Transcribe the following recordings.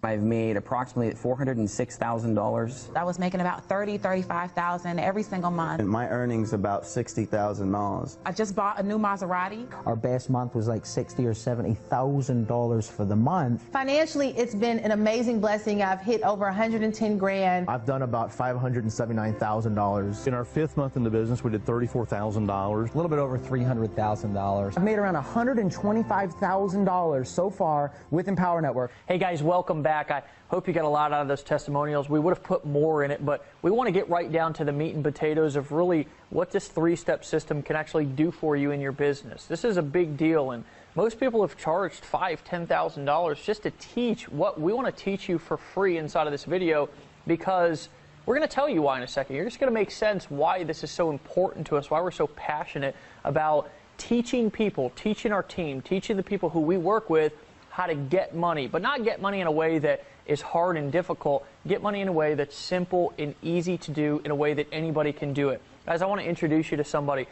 I've made approximately $406,000. I was making about $35,000 every single month. And my earnings about $60,000. I just bought a new Maserati. Our best month was like $60,000 or $70,000 for the month. Financially, it's been an amazing blessing. I've hit over 110 grand. I've done about $579,000. In our 5th month in the business, we did $34,000. A little bit over $300,000. I've made around $125,000 so far with Empower Network. Hey guys, welcome back. I hope you got a lot out of those testimonials. We would have put more in it, but we want to get right down to the meat and potatoes of really what this 3-step system can actually do for you in your business. This is a big deal, and most people have charged $5,000, $10,000 just to teach what we want to teach you for free inside of this video, because we're going to tell you why in a second. You're just going to make sense why this is so important to us, why we're so passionate about teaching people, teaching our team, teaching the people who we work with how to get money, but not get money in a way that is hard and difficult. Get money in a way that's simple and easy to do, in a way that anybody can do it. Guys, I want to introduce you to somebody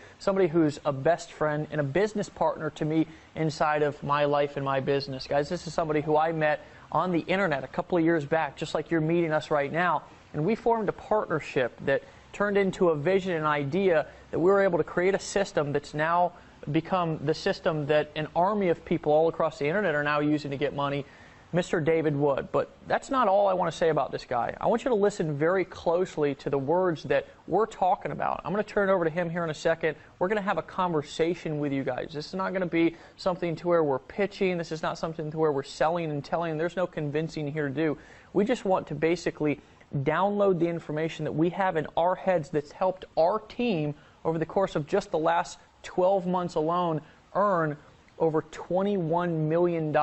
who's a best friend and a business partner to me inside of my life and my business. Guys, this is somebody who I met on the internet a couple of years back, just like you're meeting us right now, and we formed a partnership that turned into a vision and idea that we were able to create a system that's now become the system that an army of people all across the internet are now using to get money, Mr. David Wood. But that's not all I want to say about this guy. I want you to listen very closely to the words that we're talking about. I'm going to turn it over to him here in a second. We're going to have a conversation with you guys. This is not going to be something to where we're pitching. This is not something to where we're selling and telling. There's no convincing here to do. We just want to basically download the information that we have in our heads that's helped our team over the course of just the last 12 months alone earn over $21 million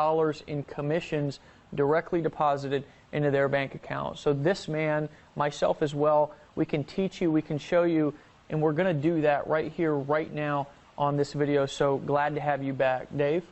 in commissions directly deposited into their bank account. So this man, myself as well, we can teach you, we can show you, and we're going to do that right here, right now on this video. So glad to have you back. Dave?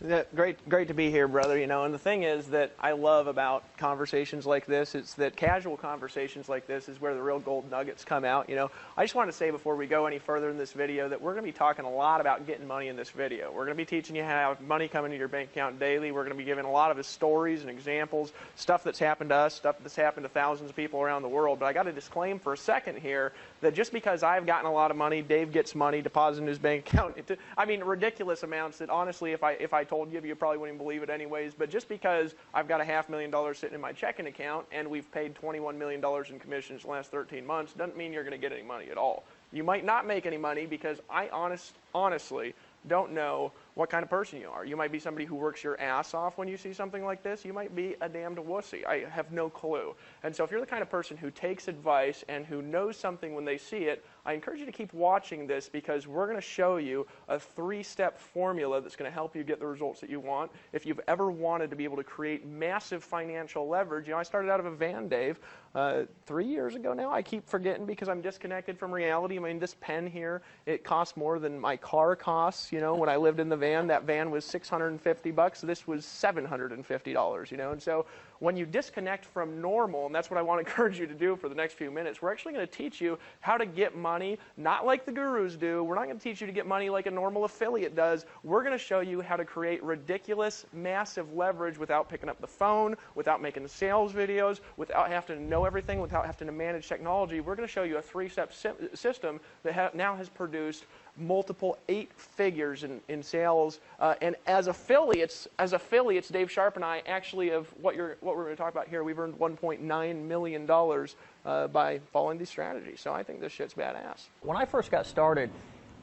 Yeah, great to be here, brother. You know, and the thing is that I love about conversations like this, it's that casual conversations like this is where the real gold nuggets come out. You know, I just want to say before we go any further in this video that we're going to be talking a lot about getting money in this video. We're going to be teaching you how to have money come into your bank account daily. We're going to be giving a lot of his stories and examples, stuff that's happened to us, stuff that's happened to thousands of people around the world. But I got to disclaim for a second here that just because I've gotten a lot of money, Dave gets money deposited in his bank account. I mean, ridiculous amounts that honestly, if I told you probably wouldn't believe it anyways. But just because I've got a $500,000 sitting in my checking account and we've paid $21 million in commissions the last 13 months doesn't mean you're going to get any money at all. You might not make any money because I honestly don't know what kind of person you are. You might be somebody who works your ass off when you see something like this. You might be a damned wussy. I have no clue. And so if you're the kind of person who takes advice and who knows something when they see it, I encourage you to keep watching this, because we're going to show you a 3-step formula that's going to help you get the results that you want. If you've ever wanted to be able to create massive financial leverage, you know, I started out of a van, Dave, 3 years ago now. I keep forgetting because I'm disconnected from reality. I mean, this pen here, it costs more than my car costs. You know, when I lived in the van, that van was $650. This was $750, you know, and so when you disconnect from normal, and that's what I want to encourage you to do for the next few minutes, we're actually going to teach you how to get money, not like the gurus do. We're not going to teach you to get money like a normal affiliate does. We're going to show you how to create ridiculous, massive leverage without picking up the phone, without making the sales videos, without having to know everything, without having to manage technology. We're going to show you a 3-step system that now has produced multiple 8 figures in sales, and as affiliates, Dave Sharp and I actually have what we're going to talk about here. We've earned $1.9 million by following these strategies. So I think this shit's badass. When I first got started,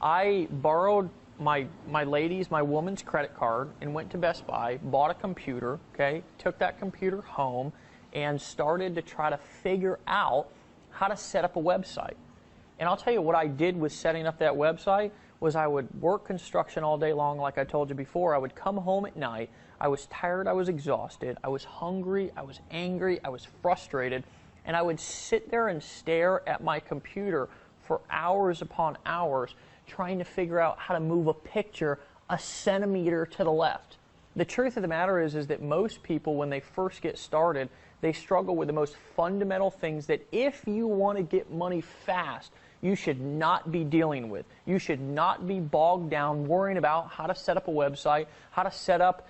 I borrowed my woman's credit card and went to Best Buy, bought a computer, okay, took that computer home, and started to try to figure out how to set up a website. And I'll tell you what I did with setting up that website was I would work construction all day long, like I told you before. I would come home at night. I was tired. I was exhausted. I was hungry. I was angry. I was frustrated. And I would sit there and stare at my computer for hours upon hours trying to figure out how to move a picture a centimeter to the left. The truth of the matter is that most people, when they first get started, they struggle with the most fundamental things that if you want to get money fast, you should not be dealing with. You should not be bogged down worrying about how to set up a website, how to set up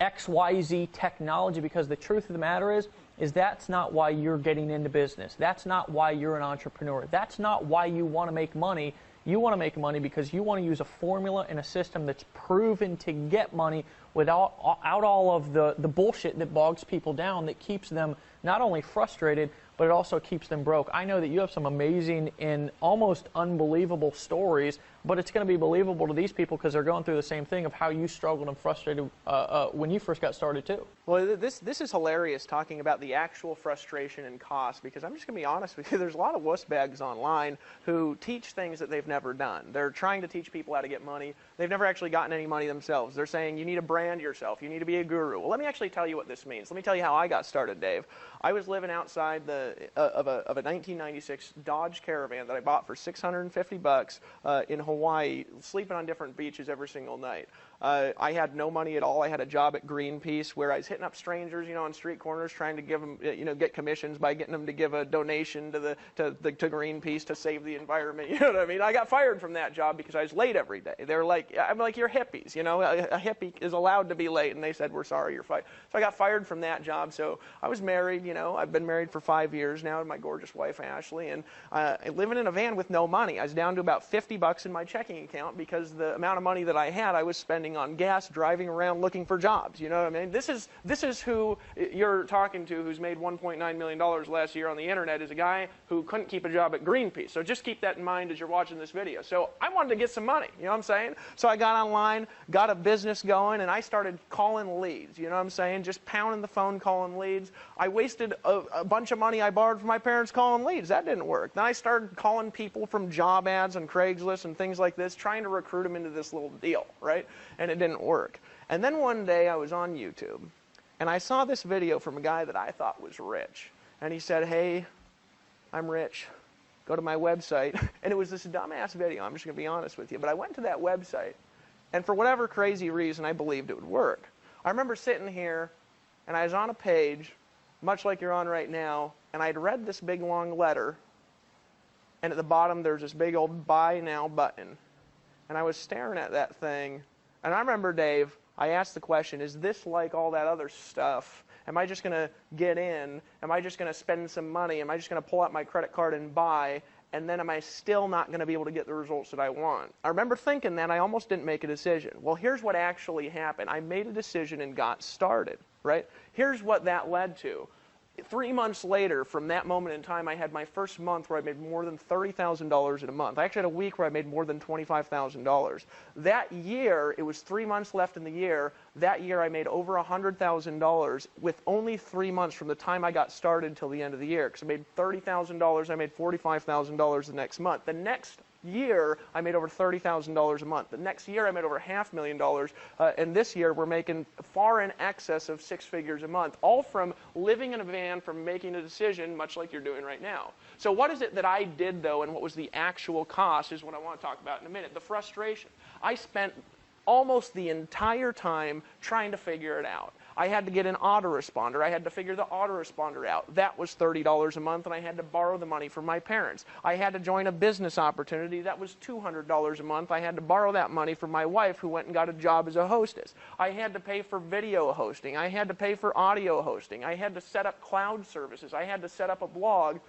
XYZ technology, because the truth of the matter is that's not why you're getting into business. That's not why you're an entrepreneur. That's not why you want to make money. You want to make money because you want to use a formula and a system that's proven to get money without all of the bullshit that bogs people down, that keeps them not only frustrated, but it also keeps them broke. I know that you have some amazing and almost unbelievable stories, but it's going to be believable to these people because they're going through the same thing of how you struggled and frustrated when you first got started too. Well, this is hilarious, talking about the actual frustration and cost, because I'm just going to be honest with you, there's a lot of wussbags online who teach things that they've never done. They're trying to teach people how to get money. They've never actually gotten any money themselves. They're saying you need to brand yourself. You need to be a guru. Well, let me actually tell you what this means. Let me tell you how I got started, Dave. I was living outside of a 1996 Dodge Caravan that I bought for $650 in Hawaii, sleeping on different beaches every single night. I had no money at all. I had a job at Greenpeace where I was hitting up strangers, on street corners, trying to give them, get commissions by getting them to give a donation to Greenpeace to save the environment. You know what I mean? I got fired from that job because I was late every day. They were like, I'm like, you're hippies, a hippie is allowed to be late, and they said, we're sorry, you're fired. So I got fired from that job. So I was married, I've been married for 5 years now to my gorgeous wife, Ashley, and living in a van with no money. I was down to about $50 in my checking account because the amount of money that I had, I was spending on gas, driving around looking for jobs. You know what I mean? This is who you're talking to, who's made $1.9 million last year on the internet, is a guy who couldn't keep a job at Greenpeace. So just keep that in mind as you're watching this video. So I wanted to get some money, you know what I'm saying? So I got online, got a business going, and I started calling leads, you know what I'm saying? Just pounding the phone, calling leads. I wasted a bunch of money I borrowed from my parents calling leads. That didn't work. Then I started calling people from job ads on Craigslist and things like this, trying to recruit them into this little deal, right? And it didn't work. And then one day I was on YouTube, and I saw this video from a guy that I thought was rich. And he said, hey, I'm rich. Go to my website. And it was this dumbass video, I'm just going to be honest with you. But I went to that website, and for whatever crazy reason, I believed it would work. I remember sitting here, and I was on a page, much like you're on right now, and I'd read this big long letter, and at the bottom there's this big old buy now button. And I was staring at that thing, and I remember, Dave, I asked the question, is this like all that other stuff? Am I just going to get in? Am I just going to spend some money? Am I just going to pull out my credit card and buy? And then am I still not going to be able to get the results that I want? I remember thinking that. I almost didn't make a decision. Well, here's what actually happened. I made a decision and got started, right? Here's what that led to. 3 months later, from that moment in time, I had my first month where I made more than $30,000 in a month. I actually had a week where I made more than $25,000. That year, it was 3 months left in the year. That year, I made over $100,000 with only 3 months from the time I got started until the end of the year. Because I made $30,000, I made $45,000 the next month. The next year, I made over $30,000 a month. The next year, I made over $500,000, and this year, we're making far in excess of 6 figures a month, all from living in a van, from making a decision, much like you're doing right now. So what is it that I did, though, and what was the actual cost is what I want to talk about in a minute. The frustration. I spent almost the entire time trying to figure it out. I had to get an autoresponder. I had to figure the autoresponder out. That was $30 a month, and I had to borrow the money from my parents. I had to join a business opportunity. That was $200 a month. I had to borrow that money from my wife, who went and got a job as a hostess. I had to pay for video hosting. I had to pay for audio hosting. I had to set up cloud services. I had to set up a blog.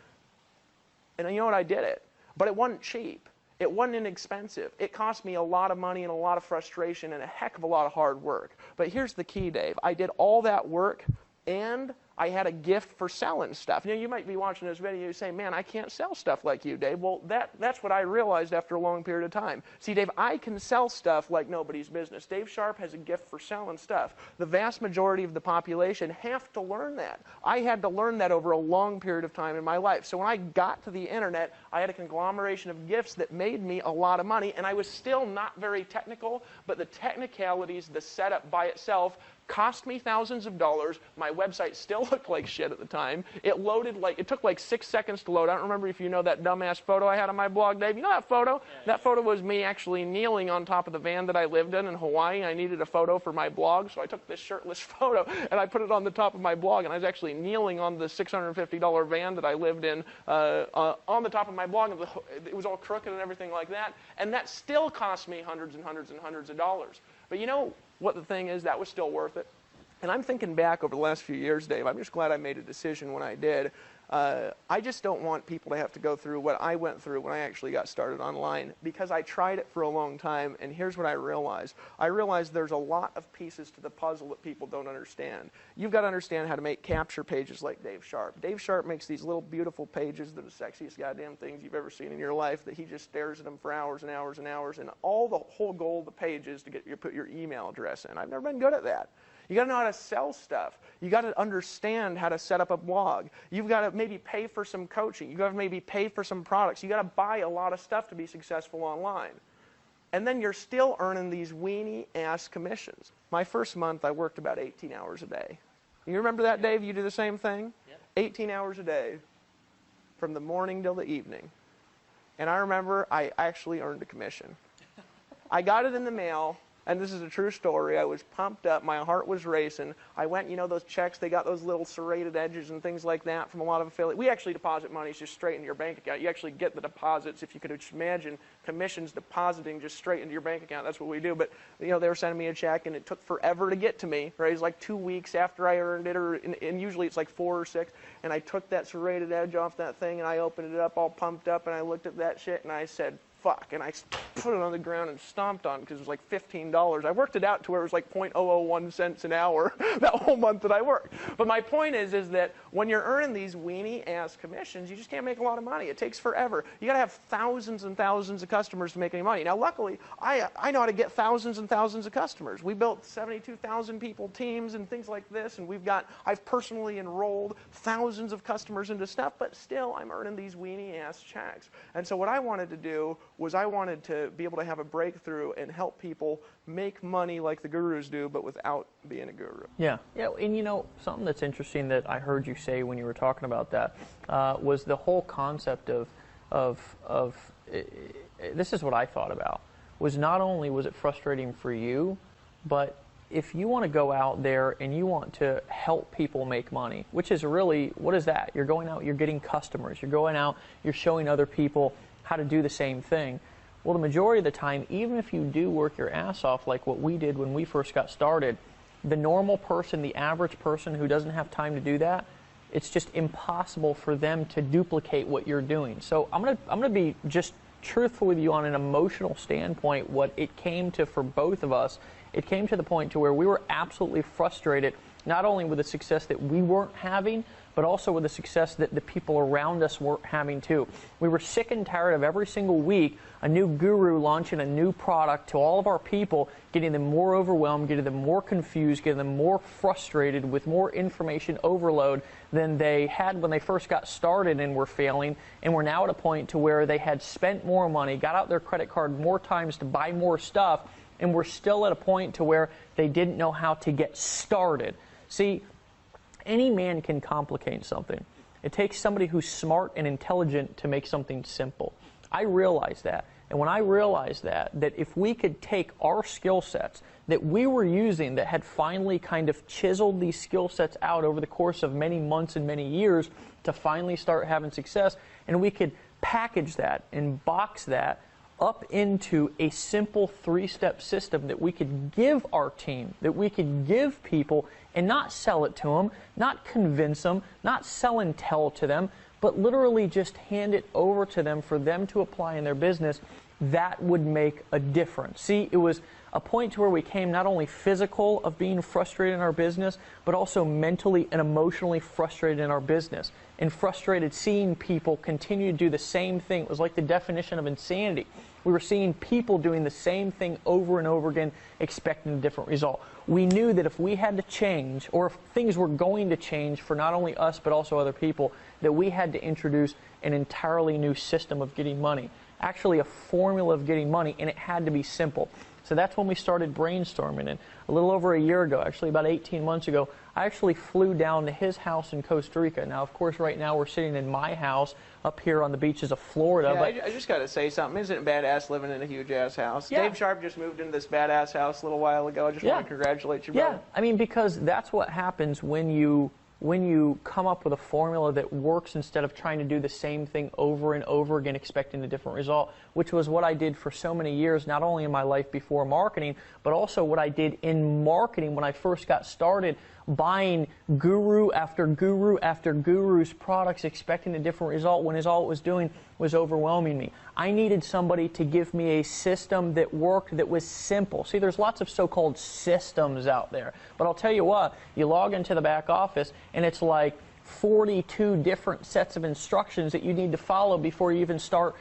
And you know what? I did it. But it wasn't cheap. It wasn't inexpensive. It cost me a lot of money and a lot of frustration and a heck of a lot of hard work. But here's the key, Dave. I did all that work, and I had a gift for selling stuff. You might be watching this video and say, man, I can't sell stuff like you, Dave. Well, that's what I realized after a long period of time. See, Dave, I can sell stuff like nobody's business. Dave Sharp has a gift for selling stuff. The vast majority of the population have to learn that. I had to learn that over a long period of time in my life. So when I got to the internet, I had a conglomeration of gifts that made me a lot of money, and I was still not very technical, but the technicalities, the setup by itself, cost me thousands of dollars. My website still looked like shit at the time. It took like 6 seconds to load. I don't remember if you know that dumbass photo I had on my blog, Dave. You know that photo? That photo was me actually kneeling on top of the van that I lived in Hawaii. I needed a photo for my blog, so I took this shirtless photo and I put it on the top of my blog, and I was actually kneeling on the $650 van that I lived in on the top of my blog. It was all crooked and everything like that, and that still cost me hundreds and hundreds and hundreds of dollars. But you know what the thing is? That was still worth it. And I'm thinking back over the last few years, Dave, I'm just glad I made a decision when I did. I just don't want people to have to go through what I went through when I actually got started online, because I tried it for a long time, and here's what I realized. I realized there's a lot of pieces to the puzzle that people don't understand. You've got to understand how to make capture pages like Dave Sharp. Dave Sharp makes these little beautiful pages that are the sexiest goddamn things you've ever seen in your life, that he just stares at them for hours and hours and hours, and the whole goal of the page is to get you put your email address in. I've never been good at that. You got to know how to sell stuff. You got to understand how to set up a blog. You've got to maybe pay for some coaching. You got to maybe pay for some products. You got to buy a lot of stuff to be successful online. And then you're still earning these weenie-ass commissions. My first month, I worked about 18 hours a day. You remember that, Dave? You do the same thing? Yep. 18 hours a day from the morning till the evening. And I remember I actually earned a commission. I got it in the mail. And this is a true story. I was pumped up. My heart was racing. I went, you know, those checks, they got those little serrated edges and things like that from a lot of affiliates. We actually deposit money just straight into your bank account. You actually get the deposits. If you could imagine commissions depositing just straight into your bank account, that's what we do. But, you know, they were sending me a check, and it took forever to get to me. Right? It was like 2 weeks after I earned it, and usually it's like 4 or 6. And I took that serrated edge off that thing, and I opened it up all pumped up, and I looked at that shit, and I said, fuck, and I put it on the ground and stomped on it because it was like $15. I worked it out to where it was like 0.001 cents an hour that whole month that I worked. But my point is that when you're earning these weenie-ass commissions, you just can't make a lot of money. It takes forever. You got to have thousands and thousands of customers to make any money. Now, luckily, I know how to get thousands and thousands of customers. We built 72,000 people teams and things like this, and I've personally enrolled thousands of customers into stuff, but still, I'm earning these weenie-ass checks. And so what I wanted to do was I wanted to be able to have a breakthrough and help people make money like the gurus do, but without being a guru. Yeah, and you know, something that's interesting that I heard you say when you were talking about that was the whole concept of this is what I thought about, was not only was it frustrating for you, but if you want to go out there and you want to help people make money, which is really, what is that? You're going out, you're getting customers, you're going out, you're showing other people how to do the same thing. Well, the majority of the time, even if you do work your ass off like what we did when we first got started, the normal person, the average person who doesn't have time to do that, it's just impossible for them to duplicate what you're doing. So I'm gonna be just truthful with you on an emotional standpoint. What it came to for both of us, it came to the point to where we were absolutely frustrated, not only with the success that we weren't having, but also with the success that the people around us weren't having too. We were sick and tired of every single week a new guru launching a new product to all of our people, getting them more overwhelmed, getting them more confused, getting them more frustrated with more information overload than they had when they first got started and were failing. And we're now at a point to where they had spent more money, got out their credit card more times to buy more stuff, and we're still at a point to where they didn't know how to get started. See, any man can complicate something. It takes somebody who's smart and intelligent to make something simple. I realize that. And when I realized that if we could take our skill sets that we were using that had finally kind of chiseled these skill sets out over the course of many months and many years to finally start having success, and we could package that and box that up into a simple 3-step system that we could give our team, that we could give people and not sell it to them, not convince them, not sell and tell to them, but literally just hand it over to them for them to apply in their business, that would make a difference. See, it was a point to where we came not only physical of being frustrated in our business, but also mentally and emotionally frustrated in our business, and frustrated seeing people continue to do the same thing. It was like the definition of insanity. We were seeing people doing the same thing over and over again, expecting a different result. We knew that if we had to change, or if things were going to change for not only us but also other people, that we had to introduce an entirely new system of getting money. Actually a formula of getting money, and it had to be simple. So that's when we started brainstorming. And a little over a year ago, actually about 18 months ago, I actually flew down to his house in Costa Rica. Now, of course, right now we're sitting in my house up here on the beaches of Florida. Yeah, but I just got to say something. Isn't it badass living in a huge-ass house? Yeah. Dave Sharp just moved into this badass house a little while ago. I just want to congratulate you, brother. Yeah, I mean, because that's what happens when you when you come up with a formula that works instead of trying to do the same thing over and over again expecting a different result, which was what I did for so many years, not only in my life before marketing, but also what I did in marketing when I first got started, buying guru after guru's products expecting a different result when all it was doing was overwhelming me. I needed somebody to give me a system that worked, that was simple. See, there's lots of so-called systems out there, but I'll tell you what, you log into the back office and it's like 42 different sets of instructions that you need to follow before you even start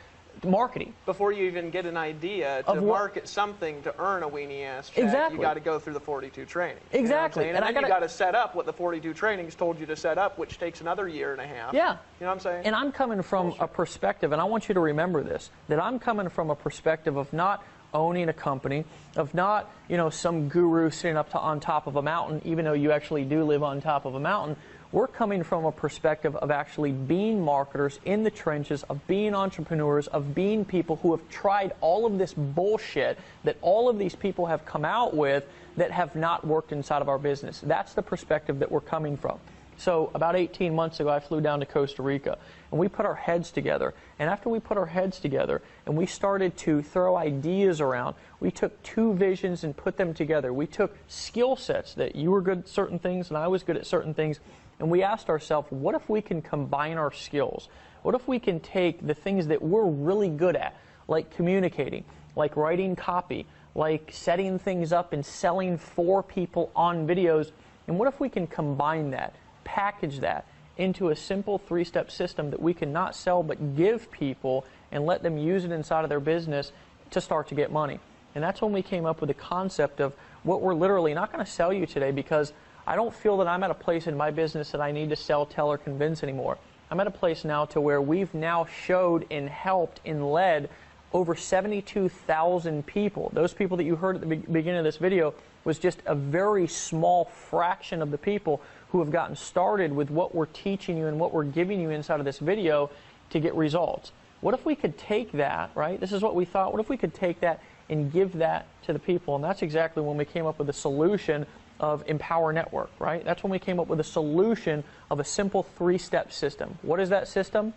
marketing. Before you even get an idea to market something to earn a weenie-ass check, exactly. You got to go through the 42 trainings. Exactly. You know and then you got to set up what the 42 trainings told you to set up, which takes another year and a half. Yeah. You know what I'm saying? And I'm coming from a perspective, and I want you to remember this, that I'm coming from a perspective of not owning a company, of not, some guru sitting on top of a mountain, even though you actually do live on top of a mountain. We're coming from a perspective of actually being marketers in the trenches, of being entrepreneurs, of being people who have tried all of this bullshit that all of these people have come out with that have not worked inside of our business. That's the perspective that we're coming from. So about 18 months ago, I flew down to Costa Rica, and we put our heads together. And after we put our heads together and we started to throw ideas around, we took two visions and put them together. We took skill sets that you were good at certain things and I was good at certain things, and we asked ourselves, what if we can combine our skills? What if we can take the things that we're really good at, like communicating, like writing copy, like setting things up and selling for people on videos, and what if we can combine that, package that into a simple three-step system that we can not sell but give people and let them use it inside of their business to start to get money? And that's when we came up with the concept of what we're literally not going to sell you today, because I don't feel that I'm at a place in my business that I need to sell, tell, or convince anymore. I'm at a place now to where we've now showed and helped and led over 72,000 people. Those people that you heard at the beginning of this video was just a very small fraction of the people who have gotten started with what we're teaching you and what we're giving you inside of this video to get results. What if we could take that, right? This is what we thought. What if we could take that and give that to the people? And that's exactly when we came up with the solution of Empower Network, right? That's when we came up with a solution of a simple three-step system. What is that system?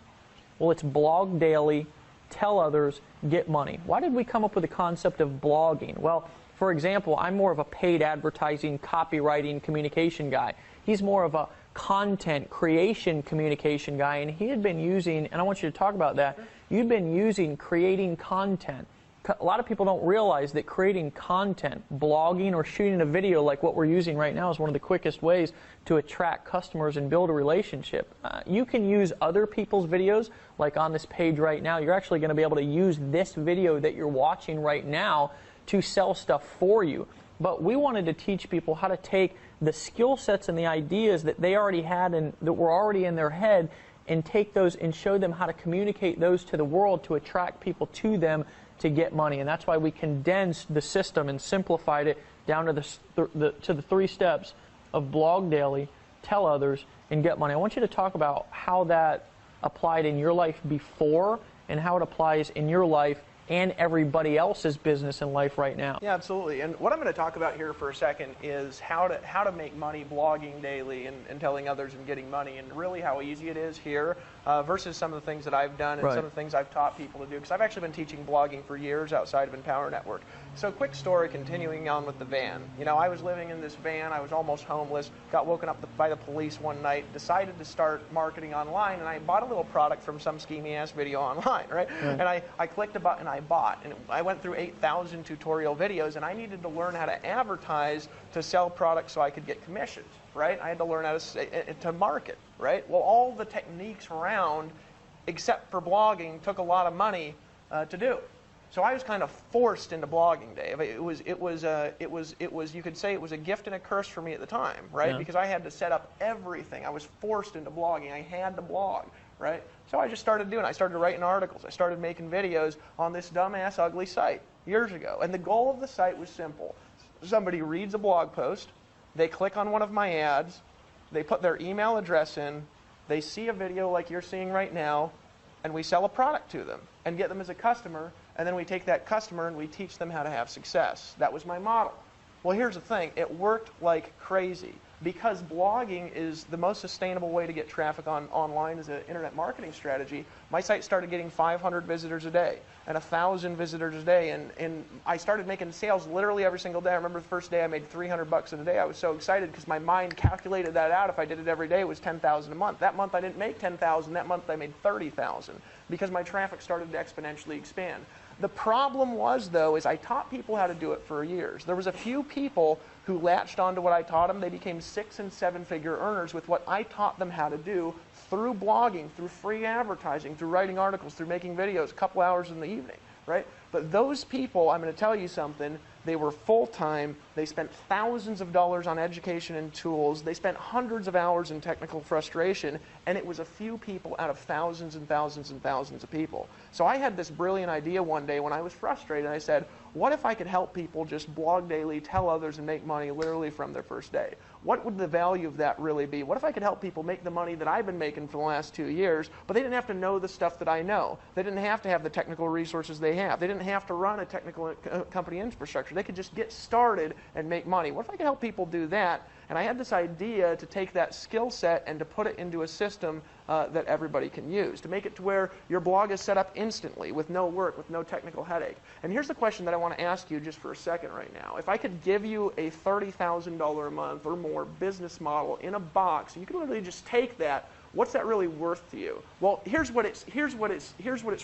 Well, it's blog daily, tell others, get money. Why did we come up with the concept of blogging? Well, for example, I'm more of a paid advertising, copywriting, communication guy. He's more of a content creation communication guy, and he had been using, and I want you to talk about that, you've been using creating content. A lot of people don't realize that creating content, blogging or shooting a video like what we're using right now is one of the quickest ways to attract customers and build a relationship. You can use other people's videos, like on this page right now. You're actually going to be able to use this video that you're watching right now to sell stuff for you. But we wanted to teach people how to take the skill sets and the ideas that they already had and that were already in their head and take those and show them how to communicate those to the world to attract people to them to get money. And that's why we condensed the system and simplified it down to the three steps of blog daily, tell others, and get money. I want you to talk about how that applied in your life before and how it applies in your life and everybody else's business and life right now. Yeah, absolutely. And what I'm going to talk about here for a second is how to make money blogging daily and telling others and getting money, and really how easy it is here versus some of the things that I've done and some of the things I've taught people to do, because I've actually been teaching blogging for years outside of Empower Network. So quick story, continuing on with the van. You know, I was living in this van, I was almost homeless, got woken up by the police one night, decided to start marketing online, and I bought a little product from some schemy ass video online, right? And I clicked a button, I bought, and I went through 8,000 tutorial videos, and I needed to learn how to advertise to sell products so I could get commissions, right? I had to learn how to market, right? Well, all the techniques around, except for blogging, took a lot of money to do. So I was kind of forced into blogging, Dave. It was you could say it was a gift and a curse for me at the time, right? Yeah. Because I had to set up everything. I was forced into blogging. I had to blog, right? So I just started doing it. I started writing articles. I started making videos on this dumbass ugly site years ago. And the goal of the site was simple. Somebody reads a blog post, they click on one of my ads, they put their email address in, they see a video like you're seeing right now, and we sell a product to them and get them as a customer, and then we take that customer and we teach them how to have success. That was my model. Well, here's the thing. It worked like crazy. Because blogging is the most sustainable way to get traffic online as an internet marketing strategy, my site started getting 500 visitors a day and 1,000 visitors a day. And I started making sales literally every single day. I remember the first day I made $300 in a day. I was so excited because my mind calculated that out. If I did it every day, it was $10,000 a month. That month I didn't make $10,000. That month I made $30,000 because my traffic started to exponentially expand. The problem was, though, is I taught people how to do it for years. There was a few people who latched onto what I taught them. They became 6- and 7-figure earners with what I taught them how to do through blogging, through free advertising, through writing articles, through making videos, a couple hours in the evening, right? But those people, I'm going to tell you something, they were full-time. They spent thousands of dollars on education and tools. They spent hundreds of hours in technical frustration, and it was a few people out of thousands and thousands and thousands of people. So I had this brilliant idea one day when I was frustrated. I said, what if I could help people just blog daily, tell others, and make money literally from their first day? What would the value of that really be? What if I could help people make the money that I've been making for the last 2 years, but they didn't have to know the stuff that I know. They didn't have to have the technical resources they have. They didn't have to run a technical company infrastructure. They could just get started and make money. What if I could help people do that? And I had this idea to take that skill set and to put it into a system that everybody can use, to make it to where your blog is set up instantly with no work, with no technical headache. And here's the question that I want to ask you just for a second right now. If I could give you a $30,000 a month or more business model in a box, you could literally just take that, what's that really worth to you? Well, here's what it's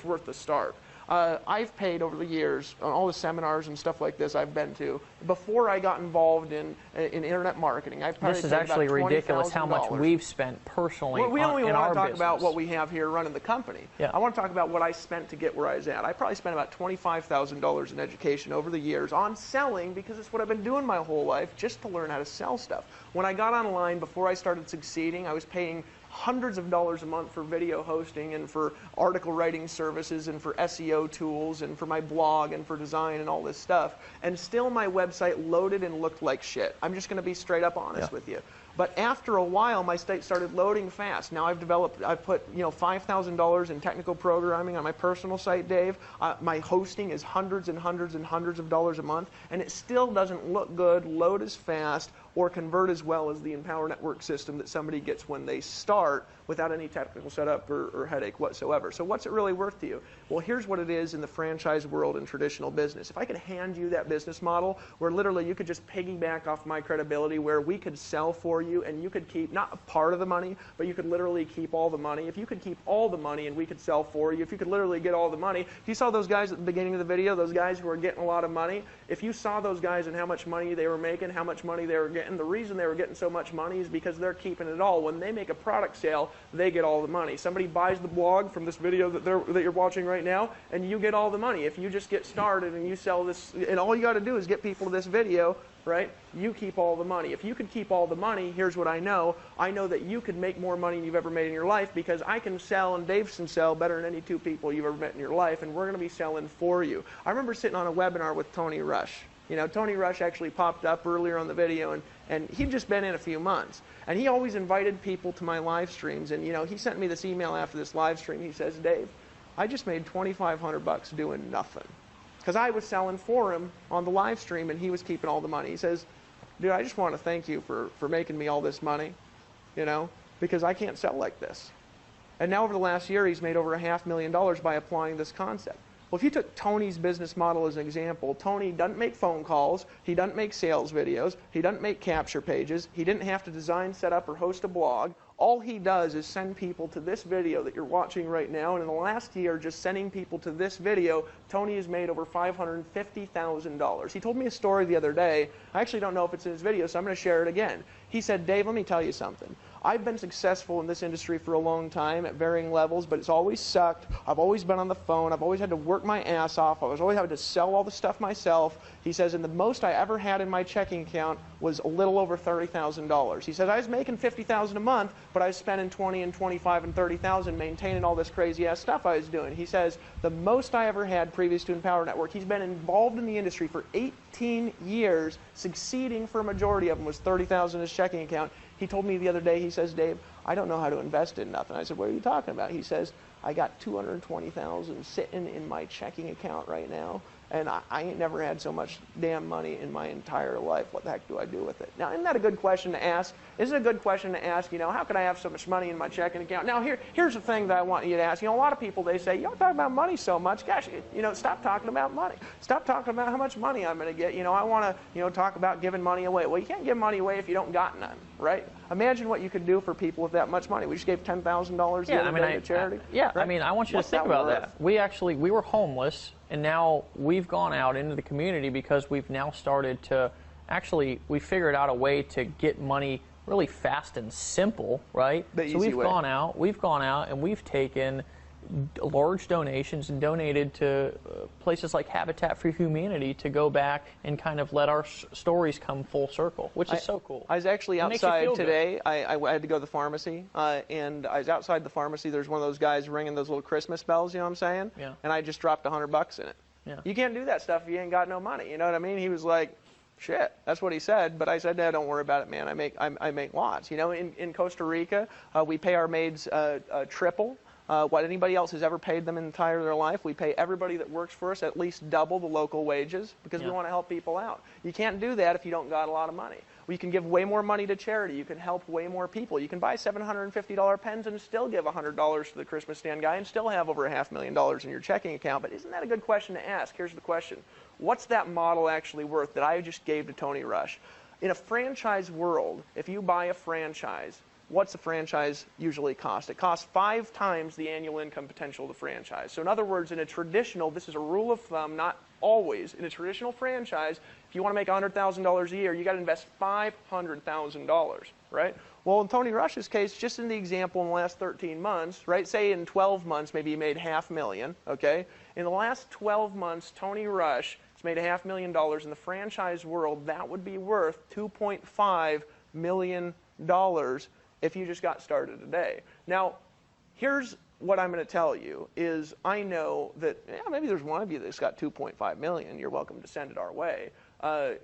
worth to start. I've paid over the years on all the seminars and stuff like this I've been to. Before I got involved in internet marketing, I've probably This is actually ridiculous how much we've spent personally we don't even in want our to talk business. about what we have here running the company. Yeah. I want to talk about what I spent to get where I was at. I probably spent about $25,000 in education over the years on selling because it's what I've been doing my whole life, just to learn how to sell stuff. When I got online, before I started succeeding, I was paying hundreds of dollars a month for video hosting and for article writing services and for SEO tools and for my blog and for design and all this stuff. And still my website loaded and looked like shit. I'm just going to be straight up honest with you. But after a while, my site started loading fast. Now I've put $5,000 in technical programming on my personal site, Dave. My hosting is hundreds and hundreds and hundreds of dollars a month, and it still doesn't look good, load as fast, or convert as well as the Empower Network system that somebody gets when they start without any technical setup or headache whatsoever. So what's it really worth to you? Well, here's what it is in the franchise world and traditional business. If I could hand you that business model where literally you could just piggyback off my credibility, where we could sell for you and you could keep not a part of the money, but you could literally keep all the money. If you could keep all the money and we could sell for you, if you could literally get all the money. If you saw those guys at the beginning of the video, those guys who are getting a lot of money, if you saw those guys and how much money they were making, how much money they were getting, the reason they were getting so much money is because they're keeping it all. When they make a product sale, they get all the money. Somebody buys the blog from this video that you're watching right now, and you get all the money. If you just get started and you sell this, and all you got to do is get people to this video, right? You keep all the money. If you could keep all the money, here's what I know. I know that you could make more money than you've ever made in your life, because I can sell and Dave can sell better than any two people you've ever met in your life, and we're going to be selling for you. I remember sitting on a webinar with Tony Rush. You know, Tony Rush actually popped up earlier on the video, and he'd just been in a few months. And he always invited people to my live streams. And, you know, he sent me this email after this live stream. He says, Dave, I just made $2,500 doing nothing. Because I was selling for him on the live stream, and he was keeping all the money. He says, dude, I just want to thank you for making me all this money, you know, because I can't sell like this. And now over the last year, he's made over $500,000 by applying this concept. Well, if you took Tony's business model as an example, Tony doesn't make phone calls, he doesn't make sales videos, he doesn't make capture pages, he didn't have to design, set up, or host a blog. All he does is send people to this video that you're watching right now, and in the last year, just sending people to this video, Tony has made over $550,000. He told me a story the other day. I actually don't know if it's in his video, so I'm going to share it again. He said, Dave, let me tell you something. I've been successful in this industry for a long time at varying levels, but it's always sucked. I've always been on the phone. I've always had to work my ass off. I was always having to sell all the stuff myself. He says, and the most I ever had in my checking account was a little over $30,000. He says, I was making $50,000 a month, but I was spending $20,000 and $25,000 and $30,000 maintaining all this crazy ass stuff I was doing. He says, the most I ever had previous to Empower Network, he's been involved in the industry for 18 years, succeeding for a majority of them, was $30,000 in his checking account. He told me the other day, he says, Dave, I don't know how to invest in nothing. I said, what are you talking about? He says, I got $220,000 sitting in my checking account right now, and I ain't never had so much damn money in my entire life. What the heck do I do with it? Now, isn't that a good question to ask? Is it a good question to ask, you know, how can I have so much money in my checking account? Now, here's the thing that I want you to ask. You know, a lot of people, they say, you don't talk about money so much. Gosh, you know, stop talking about money. Stop talking about how much money I'm going to get. You know, I want to, you know, talk about giving money away. Well, you can't give money away if you don't got none, right? Imagine what you could do for people with that much money. We just gave $10,000 the other day to charity. Right? I mean, I want you to think about that. We were homeless, and now we've gone out into the community because we've now started to, we figured out a way to get money really fast and simple, right? So we've gone out and we've taken large donations and donated to places like Habitat for Humanity to go back and kind of let our stories come full circle, which is so cool. I was actually outside today. I had to go to the pharmacy, and I was outside the pharmacy. There's one of those guys ringing those little Christmas bells, you know what I'm saying? Yeah. And I just dropped $100 in it. Yeah. You can't do that stuff if you ain't got no money, you know what I mean? He was like, shit, that's what he said. But I said, no, don't worry about it, man. I make lots. You know, in Costa Rica, we pay our maids triple what anybody else has ever paid them in their life. We pay everybody that works for us at least double the local wages because we want to help people out. You can't do that if you don't got a lot of money. You can give way more money to charity. You can help way more people. You can buy $750 pens and still give $100 to the Christmas stand guy and still have over $500,000 in your checking account. But isn't that a good question to ask? Here's the question. What's that model actually worth that I just gave to Tony Rush? In a franchise world, if you buy a franchise, what's the franchise usually cost? It costs 5 times the annual income potential of the franchise. So in other words, in a traditional, this is a rule of thumb, not always, in a traditional franchise, if you want to make $100,000 a year, you got to invest $500,000, right? Well, in Tony Rush's case, just in the example in the last 13 months, right, say in 12 months, maybe he made $500,000, okay? In the last 12 months, Tony Rush has made $500,000 in the franchise world. That would be worth $2.5 million if you just got started today. Now, here's what I'm going to tell you is I know that maybe there's one of you that's got $2.5 million. You're welcome to send it our way.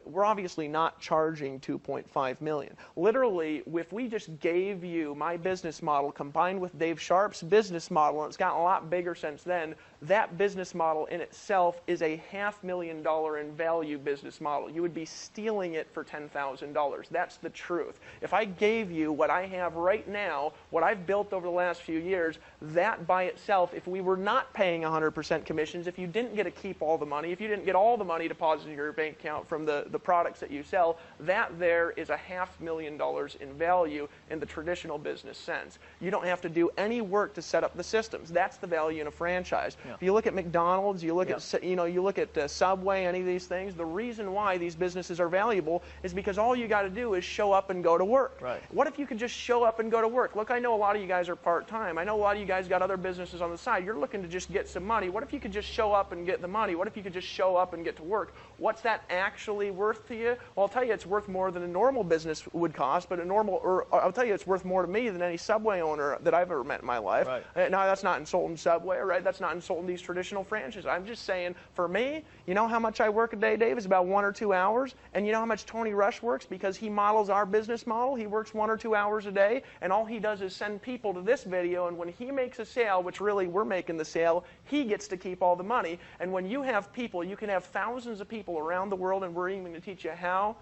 We're obviously not charging $2.5 million. Literally, if we just gave you my business model combined with Dave Sharp's business model, and it's gotten a lot bigger since then, that business model in itself is a $500,000 in value business model. You would be stealing it for $10,000. That's the truth. If I gave you what I have right now, what I've built over the last few years, that by itself, if we were not paying 100% commissions, if you didn't get to keep all the money, if you didn't get all the money deposited in your bank account from the products that you sell, that there is a $500,000 in value in the traditional business sense. You don't have to do any work to set up the systems. That's the value in a franchise. Yeah. If you look at McDonald's, you look at you look at Subway, any of these things, the reason why these businesses are valuable is because all you got to do is show up and go to work. Right. What if you could just show up and go to work? Look, I know a lot of you guys are part-time. I know a lot of you guys got other businesses on the side. You're looking to just get some money. What if you could just show up and get the money? What if you could just show up and get to work? What's that actually worth to you? Well, I'll tell you it's worth more than a normal business would cost, but I'll tell you it's worth more to me than any Subway owner that I've ever met in my life. Right. Now, that's not insulting Subway, right? That's not insulting these traditional franchises. I'm just saying, for me, you know how much I work a day, Dave? Is about 1 or 2 hours. And you know how much Tony Rush works? Because he models our business model. He works 1 or 2 hours a day, and all he does is send people to this video, and when he makes a sale, which really we're making the sale, he gets to keep all the money. And when you have people, you can have thousands of people around the world, and we're even going to teach you how,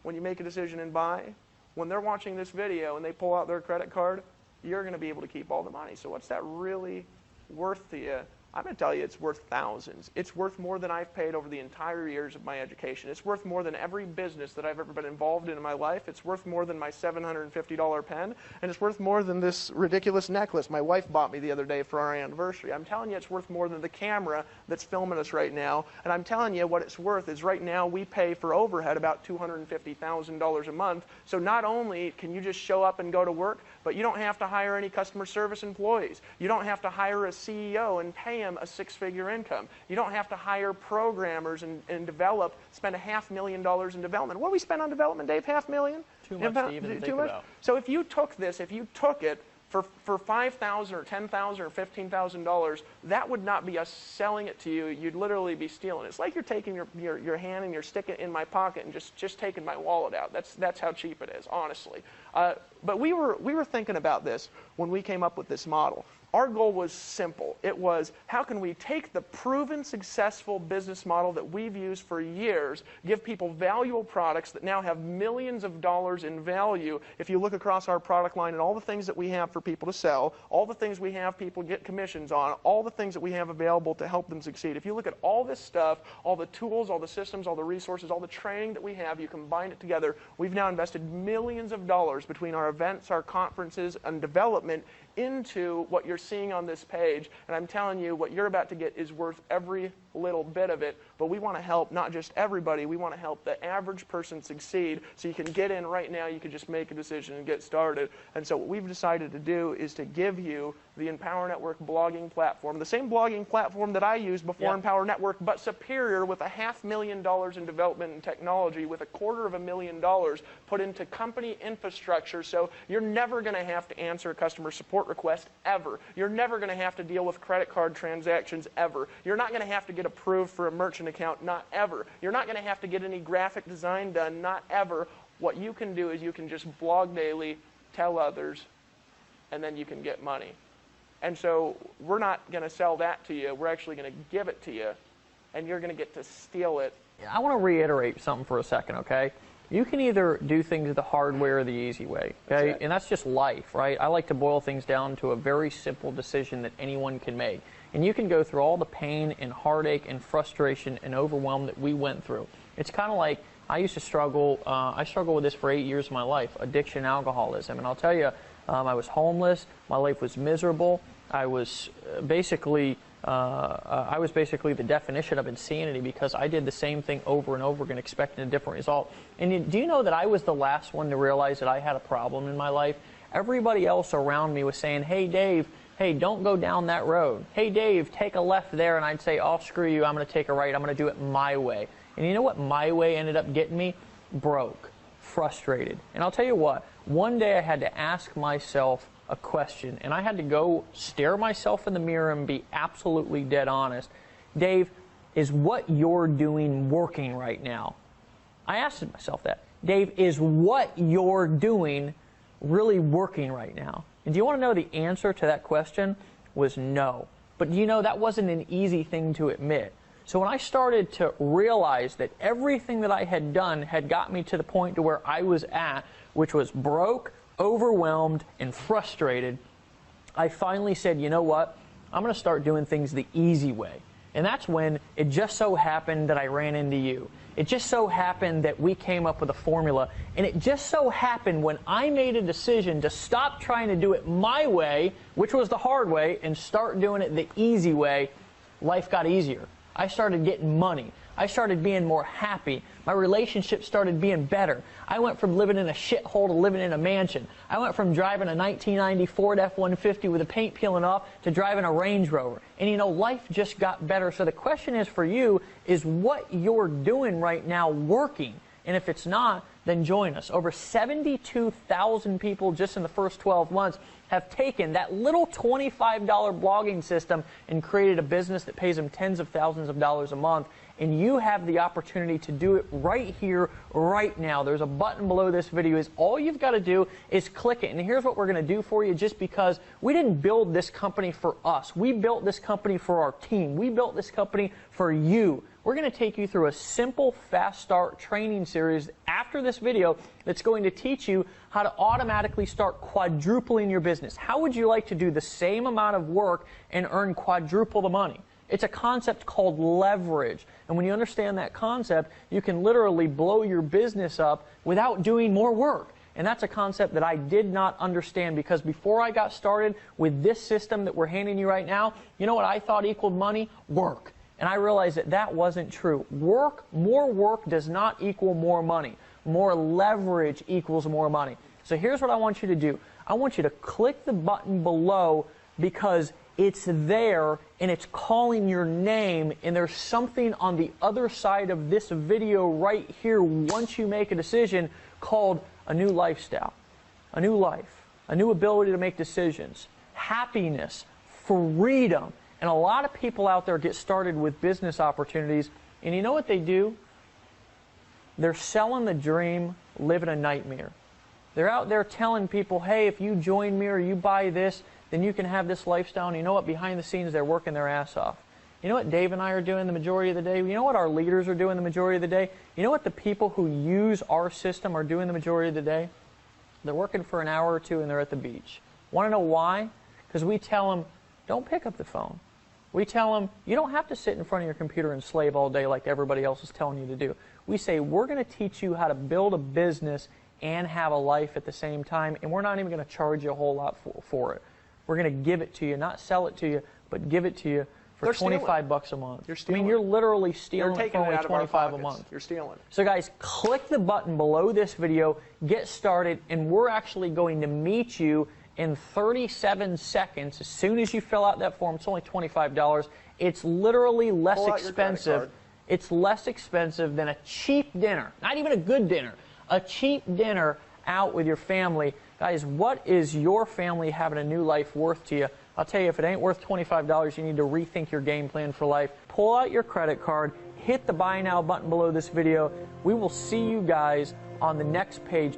when you make a decision and buy, when they're watching this video and they pull out their credit card, you're going to be able to keep all the money. So what's that really worth to you? I'm going to tell you it's worth thousands. It's worth more than I've paid over the entire years of my education. It's worth more than every business that I've ever been involved in my life. It's worth more than my $750 pen, and it's worth more than this ridiculous necklace my wife bought me the other day for our anniversary. I'm telling you it's worth more than the camera that's filming us right now, and I'm telling you what it's worth is right now we pay for overhead about $250,000 a month, so not only can you just show up and go to work, but you don't have to hire any customer service employees. You don't have to hire a CEO and pay him a 6-figure income. You don't have to hire programmers and spend $500,000 in development. What do we spend on development, Dave? $500,000? Too much to even think about. So if you took it for $5,000 or $10,000 or $15,000, that would not be us selling it to you. You'd literally be stealing it. It's like you're taking your hand and you're sticking it in my pocket and just taking my wallet out. That's how cheap it is, honestly. But we were thinking about this when we came up with this model. our goal was simple. It was, how can we take the proven successful business model that we've used for years, give people valuable products that now have millions of dollars in value. If you look across our product line and all the things that we have for people to sell, all the things we have people get commissions on, all the things that we have available to help them succeed. If you look at all this stuff, all the tools, all the systems, all the resources, all the training that we have, you combine it together, we've now invested millions of dollars between our events, our conferences, and development into what you're seeing on this page. And I'm telling you, what you're about to get is worth every little bit of it. But we want to help not just everybody, we want to help the average person succeed. So you can get in right now, you can just make a decision and get started. And so what we've decided to do is to give you the Empower Network blogging platform, the same blogging platform that I used before Empower Network, but superior, with $500,000 in development and technology, with $250,000 put into company infrastructure. So you're never going to have to answer a customer support request ever. You're never going to have to deal with credit card transactions ever. You're not going to have to get approved for a merchant account, not ever. You're not going to have to get any graphic design done, not ever. What you can do is you can just blog daily, tell others, and then you can get money. And so we're not going to sell that to you. We're actually going to give it to you, and you're going to get to steal it. I want to reiterate something for a second, okay? You can either do things the hard way or the easy way, okay? And that's just life, right? I like to boil things down to a very simple decision that anyone can make. And you can go through all the pain and heartache and frustration and overwhelm that we went through. It's kind of like, I used to struggle, I struggled with this for 8 years of my life, addiction, alcoholism. And I'll tell you, I was homeless, my life was miserable, I was basically the definition of insanity, because I did the same thing over and over again, expecting a different result. And do you know that I was the last one to realize that I had a problem in my life? Everybody else around me was saying, hey Dave, hey, don't go down that road. Hey Dave, take a left there. And I'd say, oh, screw you, I'm going to take a right, I'm going to do it my way. And you know what my way ended up getting me? Broke, frustrated. And I'll tell you what, one day I had to ask myself a question, and I had to go stare myself in the mirror and be absolutely dead honest. Dave, is what you're doing working right now? I asked myself that. Dave, is what you're doing really working right now? And do you want to know the answer to that question? Was no. But you know, that wasn't an easy thing to admit. So when I started to realize that everything that I had done had got me to the point to where I was at, which was broke, overwhelmed, and frustrated, I finally said, you know what? I'm going to start doing things the easy way. And that's when it just so happened that I ran into you. It just so happened that we came up with a formula. And it just so happened when I made a decision to stop trying to do it my way, which was the hard way, and start doing it the easy way, life got easier. I started getting money. I started being more happy. My relationship started being better. I went from living in a shithole to living in a mansion. I went from driving a 1990 Ford F-150 with the paint peeling off to driving a Range Rover. And you know, life just got better. So the question is for you, is what you're doing right now working? And if it's not, then join us. Over 72,000 people just in the first 12 months have taken that little $25 blogging system and created a business that pays them tens of thousands of dollars a month. And you have the opportunity to do it right here, right now. There's a button below this video. All you've got to do is click it. And here's what we're going to do for you, just because we didn't build this company for us. We built this company for our team. We built this company for you. We're going to take you through a simple fast start training series after this video that's going to teach you how to automatically start quadrupling your business. How would you like to do the same amount of work and earn quadruple the money? It's a concept called leverage. And when you understand that concept, you can literally blow your business up without doing more work. And that's a concept that I did not understand, because before I got started with this system that we're handing you right now, you know what I thought equaled money? Work. And I realized that that wasn't true. More work does not equal more money. More leverage equals more money. So here's what I want you to do. I want you to click the button below, because it's there and it's calling your name, and there's something on the other side of this video right here once you make a decision called a new lifestyle, a new life, a new ability to make decisions, happiness, freedom. And a lot of people out there get started with business opportunities, and you know what they do? They're selling the dream, living a nightmare. They're out there telling people, hey, if you join me or you buy this, then you can have this lifestyle. And you know what? Behind the scenes, they're working their ass off. You know what Dave and I are doing the majority of the day? You know what our leaders are doing the majority of the day? You know what the people who use our system are doing the majority of the day? They're working for an hour or two and they're at the beach. Want to know why? Because we tell them, don't pick up the phone. We tell them, you don't have to sit in front of your computer and slave all day like everybody else is telling you to do. We say, we're going to teach you how to build a business and have a life at the same time, and we're not even going to charge you a whole lot for it. We're going to give it to you, not sell it to you, but give it to you for $25 a month. You're stealing. I mean, you're literally stealing it for only $25 a month. You're stealing. So guys, click the button below this video, get started, and we're actually going to meet you in 37 seconds. As soon as you fill out that form, it's only $25. It's literally less expensive. It's less expensive than a cheap dinner, not even a good dinner, a cheap dinner out with your family. Guys, what is your family having a new life worth to you? I'll tell you, if it ain't worth $25, you need to rethink your game plan for life. Pull out your credit card, hit the buy now button below this video. We will see you guys on the next page.